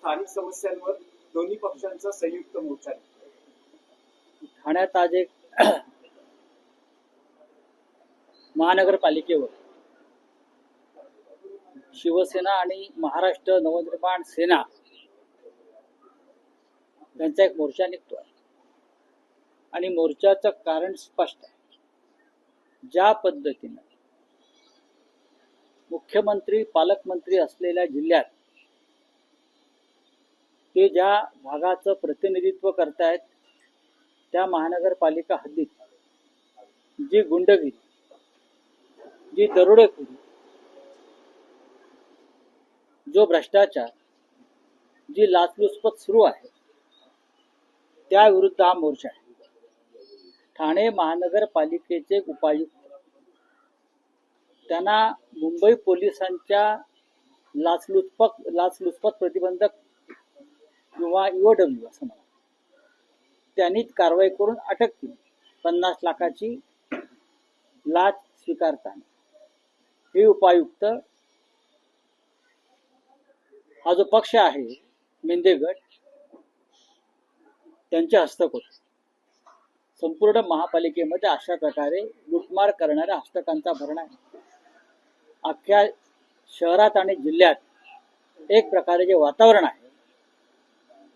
स्थानिक समस्यांवर दोन्ही पक्षांचा संयुक्त मोर्चा आहे. ठाण्यात आज एक महानगरपालिकेवर शिवसेना आणि महाराष्ट्र नवनिर्माण सेना यांचा एक मोर्चा निघतो आहे आणि मोर्चाचं कारण स्पष्ट आहे. ज्या पद्धतीनं मुख्यमंत्री पालकमंत्री असलेल्या जिल्ह्यात ते ज्या भागाचं प्रतिनिधित्व करतायत त्या महानगरपालिका हद्दीत जी गुंडगिरी, जी दरोडेखोरी, जो भ्रष्टाचार, जी लाचलुचपत सुरू आहे त्या विरुद्ध हा मोर्चा आहे. ठाणे महानगरपालिकेचे उपायुक्त त्यांना मुंबई पोलिसांच्या लाचलुचपत प्रतिबंधक किंवा EOW असं म्हणा त्यांनी कारवाई करून अटक केली. 50 लाखाची लाच स्वीकारताना हे उपायुक्त हा जो पक्ष आहे मेंदे गट त्यांचे हस्तक होते. संपूर्ण महापालिकेमध्ये अशा प्रकारे लुटमार करणाऱ्या हस्तकांचा भरणा आहे. अख्ख्या शहरात आणि जिल्ह्यात एक प्रकारे जे वातावरण आहे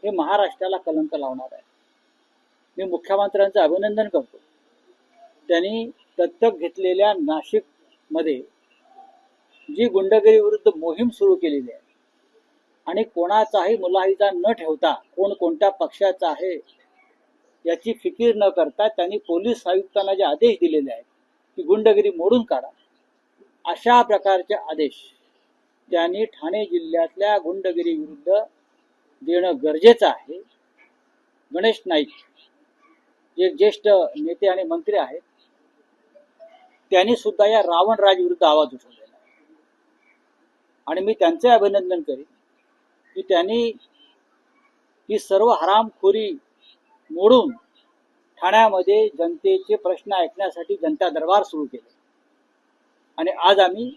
हे महाराष्ट्राला कलंक लावणार आहे. मी मुख्यमंत्र्यांचं अभिनंदन करतो. त्यांनी दत्तक घेतलेल्या नाशिकमध्ये जी गुंडगिरी विरुद्ध मोहीम सुरू केलेली आहे आणि कोणाचाही मुलाहिजा न ठेवता कोण कोणत्या पक्षाचा आहे याची फिकीर न करता त्यांनी पोलीस आयुक्तांना जे आदेश दिलेले आहेत की गुंडगिरी मोडून काढा, अशा प्रकारचे आदेश त्यांनी ठाणे जिल्ह्यातल्या गुंडगिरी विरुद्ध देणं गरजेचं आहे. गणेश नाईक जे ज्येष्ठ नेते आणि मंत्री आहेत त्यांनी सुद्धा या रावणराज विरुद्ध आवाज उठवलेला आहे आणि मी त्यांचे अभिनंदन करेन की त्यांनी ही सर्व हरामखोरी मोडून ठाण्यामध्ये जनतेचे प्रश्न ऐकण्यासाठी जनता दरबार सुरू केले आणि आज आम्ही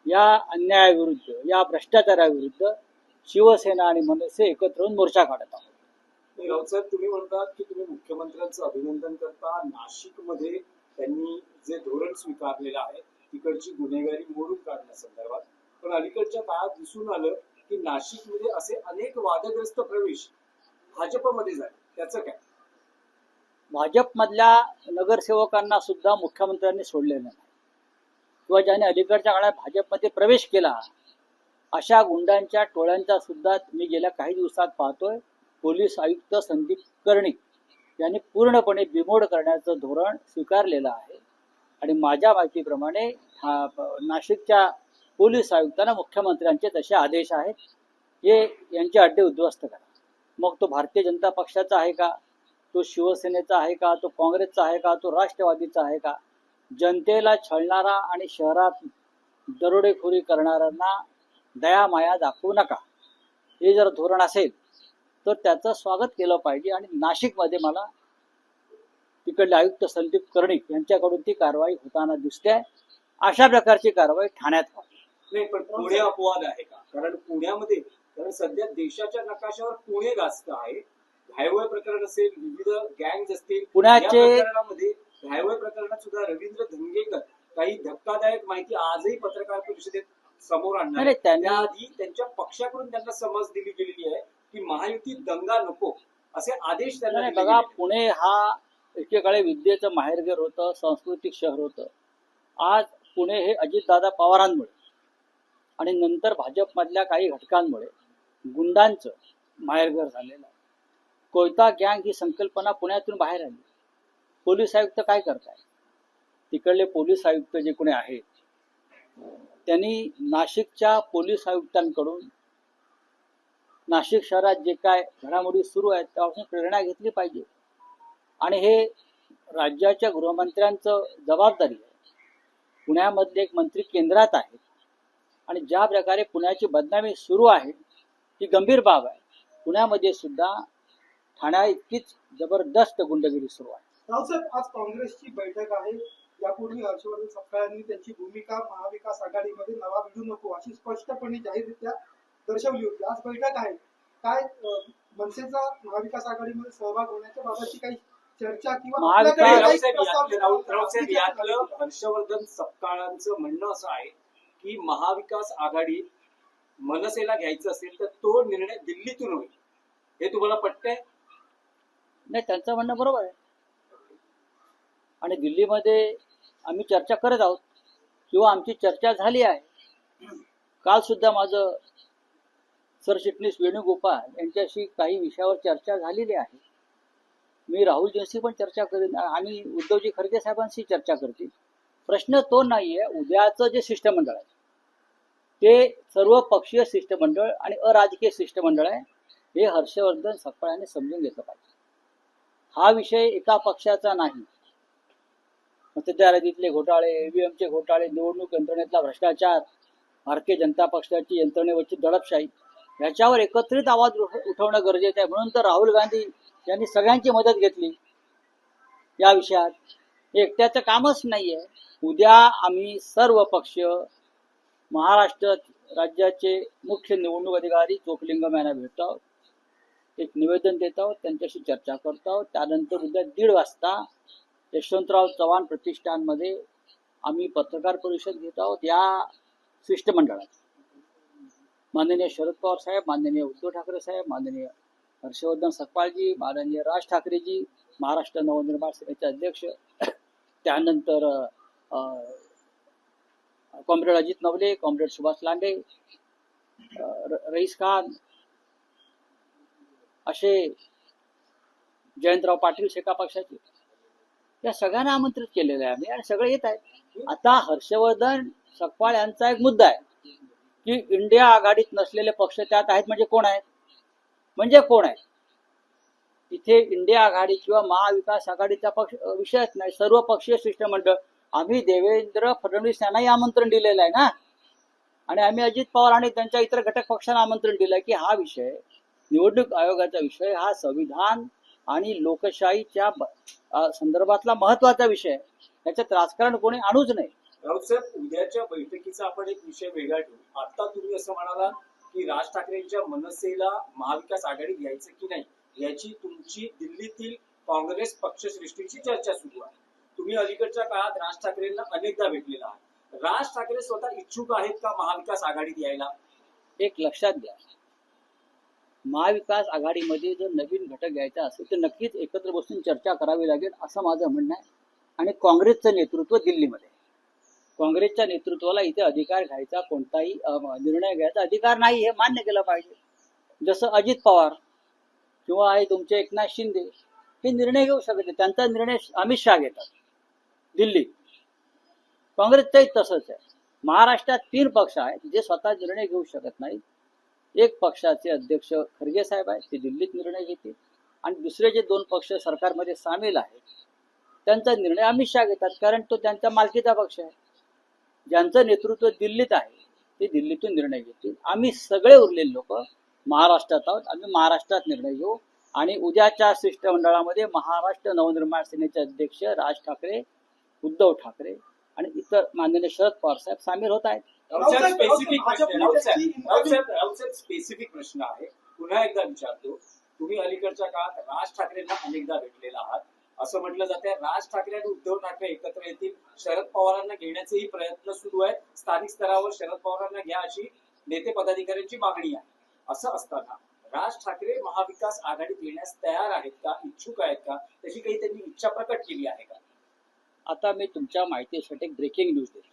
या अन्यायाविरुद्ध, या भ्रष्टाचाराविरुद्ध शिवसेना आणि मनसे एकत्र होऊन मोर्चा काढत आहोत. राऊतसाहेब, तुम्ही म्हणतात की तुम्ही मुख्यमंत्र्यांचं अभिनंदन करता. नाशिकमध्ये त्यांनी जे धोरण स्वीकारलेलं आहे तिकडची गुन्हेगारी मोडून काढण्यासंदर्भात, पण अलीकडच्या काळात दिसून आलं की नाशिकमध्ये असे अनेक वादग्रस्त प्रवेश भाजपमध्ये झाले, त्याचं काय? भाजपमधल्या नगरसेवकांना सुद्धा मुख्यमंत्र्यांनी सोडलेलं नाही किंवा ज्याने अलीकडच्या काळात भाजपमध्ये प्रवेश केला अशा गुंडांच्या टोळ्यांचा सुद्धा मी गेल्या काही दिवसात पाहतोय. पोलीस आयुक्त संदीप कर्णिक यांनी पूर्णपणे बिमोड करण्याचं धोरण स्वीकारलेलं आहे आणि माझ्या माहितीप्रमाणे नाशिकच्या पोलीस आयुक्तांना मुख्यमंत्र्यांचे तसे आदेश आहेत हे यांचे अड्डे उद्ध्वस्त करा. मग तो भारतीय जनता पक्षाचा आहे का, तो शिवसेनेचा आहे का, तो काँग्रेसचा आहे का, तो राष्ट्रवादीचा आहे का, जनतेला छळणारा आणि शहरात दरोडेखोरी करणाऱ्यांना दया माया दाखवू नका. हे जर धोरण असेल तर त्याचं स्वागत केलं पाहिजे आणि नाशिकमध्ये मला तिकडले आयुक्त संदीप कर्णिक यांच्याकडून ती कारवाई होताना दिसते. अशा प्रकारची कारवाई ठाण्यात व्हावी. नाही, पण पुणे अपवाद आहे का? कारण पुण्यामध्ये सध्या देशाच्या नकाशावर पुणे गाजत आहे. हायवे प्रकरण असेल, विविध गँग्स असतील, पुण्याचे प्रकरणामध्ये हायवे प्रकरणात सुद्धा रवींद्र धंगेकर काही धक्कादायक माहिती आजही पत्रकार परिषदेत समोर आणणार. त्याआधी त्यांच्या पक्षाकडून त्यांना समज दिली गेलेली आहे की महायुतीत दंगा नको, असे आदेश त्यांना. बघा, पुणे हा एकेकाळी विद्येचं माहेरघर होतं, सांस्कृतिक शहर होतं. आज पुणे हे अजितदादा पवारांमुळे आणि नंतर भाजपमधल्या काही घटकांमुळे गुंडांचं माहेरघर झालेलं आहे. कोयता गँग ही संकल्पना पुण्यातून बाहेर आली. पोलीस आयुक्त काय करताय? तिकडले पोलीस आयुक्त जे कोणी आहेत त्यांनी नाशिकच्या पोलीस आयुक्तांकडून नाशिक शहरात जे काय घडामोडी सुरू आहेत त्यापासून प्रेरणा घेतली पाहिजे आणि हे राज्याच्या गृहमंत्र्यांचं जबाबदारी आहे. पुण्यामधले एक मंत्री केंद्रात आहेत आणि ज्या प्रकारे पुण्याची बदनामी सुरू आहे ती गंभीर बाब आहे. पुण्यामध्ये सुद्धा ठाण्या इतकीच जबरदस्त गुंडगिरी सुरू आहे. रावसाहेब, आज काँग्रेसची बैठक आहे. यापूर्वी हर्षवर्धन सपकाळ यांनी त्यांची भूमिका महाविकास आघाडीमध्ये नवा भिडू नको अशी स्पष्टपणे जाहीररित्या दर्शवली होती. आज बैठक आहे, काय मनसेचा महाविकास आघाडीमध्ये सहभाग होण्याच्या बाबतची काही चर्चा किंवा महाविकास- आपल्याकडे काही राऊतसाहेब, प्रस्ताव- राऊतसाहेब, यातलं हर्षवर्धन सपकाळांचं म्हणणं असं आहे की महाविकास आघाडी मनसेला घ्यायचं असेल तर तो निर्णय दिल्लीतून होईल. हे तुम्हाला पटतंय? नाही, त्यांचं म्हणणं बरोबर आहे. आणि दिल्लीमध्ये आम्ही चर्चा करत आहोत किंवा आमची चर्चा झाली आहे. काल सुद्धा माझं सरचिटणीस वेणुगोपाल यांच्याशी काही विषयावर चर्चा झालेली आहे. मी राहुलजींशी पण चर्चा करेन आणि उद्धवजी खरगे साहेबांशी चर्चा करतील. प्रश्न तो नाहीये. उद्याचं जे शिष्टमंडळ आहे ते सर्व पक्षीय शिष्टमंडळ आणि अराजकीय शिष्टमंडळ आहे, हे हर्षवर्धन सपकाळ यांनी समजून घेतलं पाहिजे. हा विषय एका पक्षाचा नाही. मतदारातीतले घोटाळे, ईव्हीएमचे घोटाळे, निवडणूक यंत्रणेतला भ्रष्टाचार, भारतीय जनता पक्षाची यंत्रणेवरची दडपशाही, याच्यावर एकत्रित आवाज उठवणं गरजेचं आहे. म्हणून तर राहुल गांधी यांनी सगळ्यांची मदत घेतली या विषयात. हे एकट्याचं कामच नाहीये. उद्या आम्ही सर्व पक्ष महाराष्ट्र राज्याचे मुख्य निवडणूक अधिकारी चोखलिंगम यांना भेटतो आहोत, एक निवेदन देत आहोत, त्यांच्याशी चर्चा करतो आहोत. त्यानंतर उद्या 1:30 वाजता यशवंतराव चव्हाण प्रतिष्ठानमध्ये आम्ही पत्रकार परिषद घेत आहोत. या शिष्टमंडळात माननीय शरद पवार साहेब, माननीय उद्धव ठाकरे साहेब, माननीय हर्षवर्धन सपकाळजी, माननीय राज ठाकरेजी, महाराष्ट्र नवनिर्माण सेनेचे अध्यक्ष, त्यानंतर कॉम्रेड अजित नवले, कॉम्रेड सुभाष लांडे, रईस खान, असे जयंतराव पाटील शेका पक्षाचे, या सगळ्यांना आमंत्रित केलेलं आहे आम्ही आणि सगळे येत आहेत. आता हर्षवर्धन सपकाळ यांचा एक मुद्दा आहे की इंडिया आघाडीत नसलेले पक्ष त्यात आहेत. म्हणजे कोण आहेत? इथे इंडिया आघाडी किंवा महाविकास आघाडीचा पक्ष विषयच नाही. सर्व पक्षीय शिष्टमंडळ. आम्ही देवेंद्र फडणवीस यांनाही आमंत्रण दिलेलं आहे ना, आणि आम्ही अजित पवार आणि त्यांच्या इतर घटक पक्षांना आमंत्रण दिलं की हा विषय, निवडणूक आयोगाचा विषय, हा संविधान आणि लोकशाहीच्या संदर्भातला महत्वाचा विषय आहे. त्याच्यात राजकारण कोणी आणूच नाही. राऊतसाहेब, उद्याच्या बैठकीचा आपण एक विषय वेगळा ठेवू. आता तुम्ही असं म्हणाला की राज ठाकरेंच्या मनसेला महाविकास आघाडीत घ्यायचं की नाही याची तुमची दिल्लीतील काँग्रेस पक्षश्रेष्ठीची चर्चा सुरू आहे. तुम्ही अलीकडच्या काळात राज ठाकरेंना अनेकदा भेटलेला आहात. राज ठाकरे स्वतः इच्छुक आहेत का महाविकास आघाडीत यायला? एक लक्षात घ्या, महाविकास आघाडीमध्ये जर नवीन घटक घ्यायचा असेल तर नक्कीच एकत्र बसून चर्चा करावी लागेल असं माझं म्हणणं आहे. आणि काँग्रेसचं नेतृत्व दिल्लीमध्ये, काँग्रेसच्या नेतृत्वाला इथे अधिकार घ्यायचा, कोणताही निर्णय घ्यायचा अधिकार नाही, हे मान्य केलं पाहिजे. जसं अजित पवार किंवा आहे तुमचे एकनाथ शिंदे हे निर्णय घेऊ शकत नाही. त्यांचा निर्णय अमित शहा घेतात दिल्लीत. काँग्रेसचंही तसंच आहे. महाराष्ट्रात 3 पक्ष आहेत जे स्वतः निर्णय घेऊ शकत नाहीत. एक पक्षाचे अध्यक्ष खरगे साहेब आहेत, ते दिल्लीत निर्णय घेतील, आणि दुसरे जे 2 पक्ष सरकारमध्ये सामील आहेत त्यांचा निर्णय अमित शहा घेतात, कारण तो त्यांच्या मालकीचा पक्ष आहे. ज्यांचं नेतृत्व दिल्लीत आहे ते दिल्लीतून निर्णय घेतील. आम्ही सगळे उरलेले लोक महाराष्ट्रात आहोत, आम्ही महाराष्ट्रात निर्णय घेऊ. आणि उद्याच्या शिष्टमंडळामध्ये महाराष्ट्र नवनिर्माण सेनेचे अध्यक्ष राज ठाकरे, उद्धव ठाकरे आणि इतर माननीय शरद पवार साहेब सामील होत आहेत. राऊतसाहेब, स्पेसिफिक प्रश्न आहे, पुन्हा एकदा विचारतो. तुम्ही अलीकडच्या काळात राज ठाकरेंना अनेकदा भेटलेला आहात. असं म्हटलं जाते राज ठाकरे आणि उद्धव ठाकरे एकत्र येतील, शरद पवारांना घेण्याचेही प्रयत्न सुरू आहेत. स्थानिक स्तरावर शरद पवारांना घ्या अशी नेते पदाधिकाऱ्यांची मागणी आहे. असं असताना राज ठाकरे महाविकास आघाडीत येण्यास तयार आहेत का, इच्छुक आहेत का, त्याची काही त्यांनी इच्छा प्रकट केली आहे का? आता मी तुमच्या माहितीसाठी ब्रेकिंग न्यूज देतो.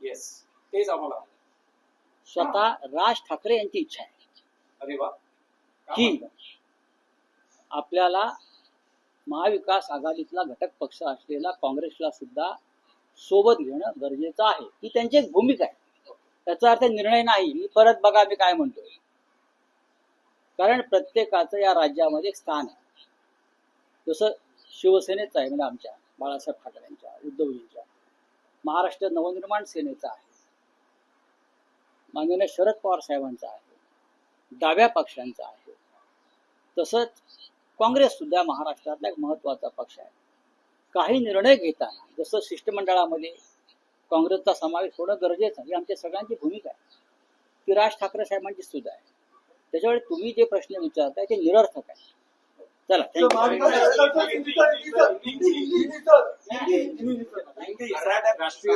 येस, तेच आम्हाला. स्वतः राज ठाकरे यांची इच्छा आहे अरे वा, की आपल्याला महाविकास आघाडीतला घटक पक्ष असलेला काँग्रेसला सुद्धा सोबत घेणं गरजेचं आहे. ही त्यांची एक भूमिका आहे. त्याचा अर्थ निर्णय नाही. मी परत बघा मी काय म्हणतोय, कारण प्रत्येकाचं या राज्यामध्ये एक स्थान आहे. जसं शिवसेनेचं आहे, म्हणजे आमच्या बाळासाहेब ठाकरेंच्या, उद्धवजींच्या, महाराष्ट्र नवनिर्माण सेनेचा आहे, माननीय शरद पवार साहेबांचा आहे, डाव्या पक्षांचा आहे. तसंच काँग्रेस सुद्धा महाराष्ट्रातला एक महत्वाचा पक्ष आहे. काही निर्णय घेताना जसं शिष्टमंडळामध्ये काँग्रेसचा समावेश होणं गरजेचं आहे, ही आमच्या सगळ्यांची भूमिका आहे. ती राज ठाकरे साहेबांची सुद्धा आहे. त्याच्यामुळे तुम्ही जे प्रश्न विचारताय ते निरर्थक आहे. चला तर थँक्यू. महाविकास राष्ट्रीय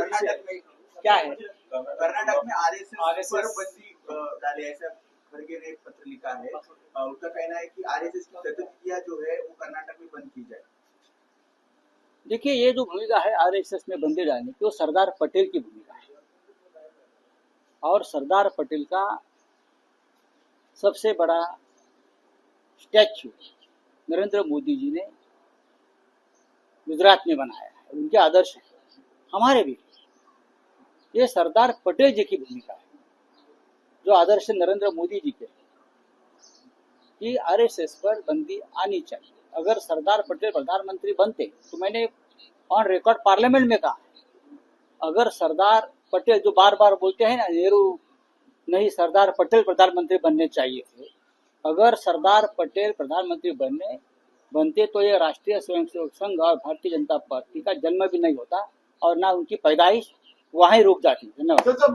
क्या है कर्नाटक में आरएसएस पर RSS बंदी डाले, ऐसा खड़गे ने एक पत्र लिखा है। उनका कहना है कि आरएसएस की गतिविधियां जो है वो कर्नाटक में बंद की जाए। देखिए, ये जो भूमिका है आरएसएस में बंदी डालने की, वो सरदार पटेल की भूमिका है, और सरदार पटेल का सबसे बड़ा स्टैच्यू नरेंद्र मोदी जी ने गुजरात में बनाया है, उनके आदर्श हैं, हमारे भी। ये सरदार पटेल जी की भूमिका है, जो आदर्श नरेंद्र मोदी जी के, कि आरएसएस पर बंदी आनी चाहिए। अगर सरदार पटेल प्रधानमंत्री बनते तो मैंने ऑन रिकॉर्ड पार्लियामेंट में कहा, अगर सरदार पटेल जो बार बार बोलते हैं ना, नेहरू नहीं सरदार पटेल प्रधानमंत्री बनने चाहिए थे, अगर सरदार पटेल प्रधानमंत्री बनते तो ये राष्ट्रीय स्वयंसेवक संघ और भारतीय जनता पार्टी का जन्म भी नहीं होता, और ना उनकी पैदाइश वहीं रुक जाती। धन्यवाद। जसं